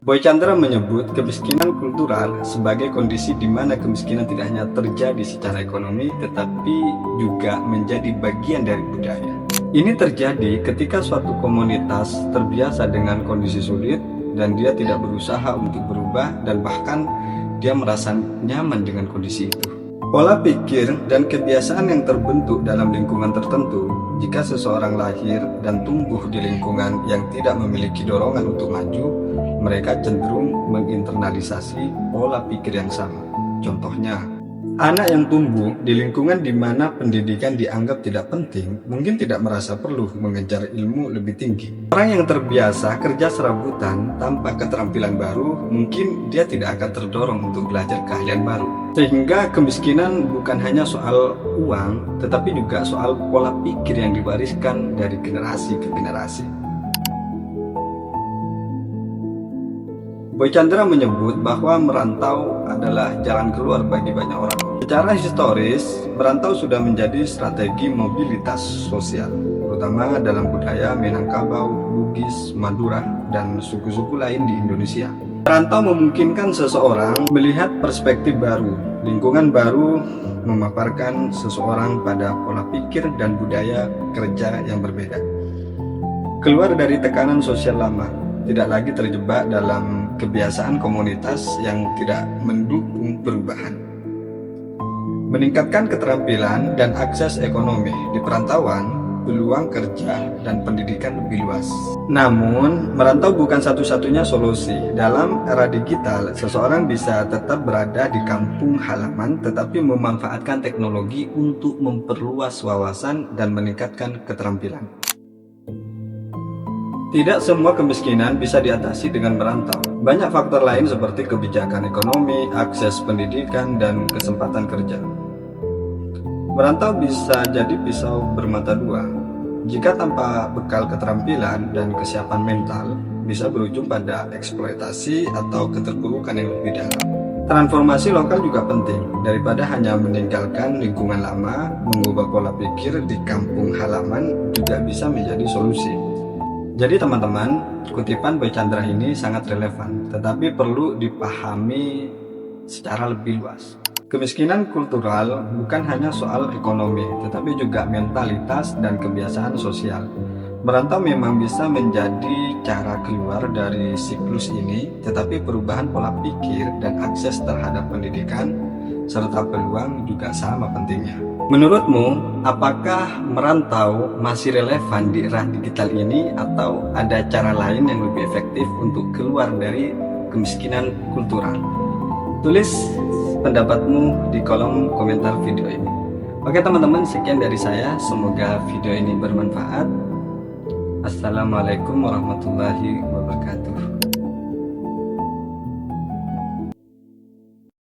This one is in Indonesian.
Boy Chandra menyebut kemiskinan kultural sebagai kondisi di mana kemiskinan tidak hanya terjadi secara ekonomi, tetapi juga menjadi bagian dari budaya. Ini terjadi ketika suatu komunitas terbiasa dengan kondisi sulit dan dia tidak berusaha untuk berubah dan bahkan dia merasa nyaman dengan kondisi itu. Pola pikir dan kebiasaan yang terbentuk dalam lingkungan tertentu, jika seseorang lahir dan tumbuh di lingkungan yang tidak memiliki dorongan untuk maju, mereka cenderung menginternalisasi pola pikir yang sama. Contohnya, anak yang tumbuh di lingkungan di mana pendidikan dianggap tidak penting, mungkin tidak merasa perlu mengejar ilmu lebih tinggi. Orang yang terbiasa kerja serabutan tanpa keterampilan baru, mungkin dia tidak akan terdorong untuk belajar keahlian baru. Sehingga kemiskinan bukan hanya soal uang, tetapi juga soal pola pikir yang diwariskan dari generasi ke generasi. Boy Chandra menyebut bahwa merantau adalah jalan keluar bagi banyak orang. Secara historis, merantau sudah menjadi strategi mobilitas sosial, terutama dalam budaya Minangkabau, Bugis, Madura, dan suku-suku lain di Indonesia. Merantau memungkinkan seseorang melihat perspektif baru, lingkungan baru, memaparkan seseorang pada pola pikir dan budaya kerja yang berbeda. Keluar dari tekanan sosial lama, tidak lagi terjebak dalam kebiasaan komunitas yang tidak mendukung perubahan. Meningkatkan keterampilan dan akses ekonomi di perantauan, peluang kerja dan pendidikan lebih luas. Namun, merantau bukan satu-satunya solusi. Dalam era digital, seseorang bisa tetap berada di kampung halaman tetapi memanfaatkan teknologi untuk memperluas wawasan dan meningkatkan keterampilan. Tidak semua kemiskinan bisa diatasi dengan merantau. Banyak faktor lain seperti kebijakan ekonomi, akses pendidikan, dan kesempatan kerja. Merantau bisa jadi pisau bermata dua. Jika tanpa bekal keterampilan dan kesiapan mental, bisa berujung pada eksploitasi atau keterpurukan yang lebih dalam. Transformasi lokal juga penting. Daripada hanya meninggalkan lingkungan lama, mengubah pola pikir di kampung halaman juga bisa menjadi solusi. Jadi teman-teman, kutipan Boy Chandra ini sangat relevan, tetapi perlu dipahami secara lebih luas. Kemiskinan kultural bukan hanya soal ekonomi, tetapi juga mentalitas dan kebiasaan sosial. Merantau memang bisa menjadi cara keluar dari siklus ini, tetapi perubahan pola pikir dan akses terhadap pendidikan serta peluang juga sama pentingnya. Menurutmu, apakah merantau masih relevan di era digital ini atau ada cara lain yang lebih efektif untuk keluar dari kemiskinan kultural? Tulis pendapatmu di kolom komentar video ini. Oke teman-teman, sekian dari saya. Semoga video ini bermanfaat. Assalamualaikum warahmatullahi wabarakatuh.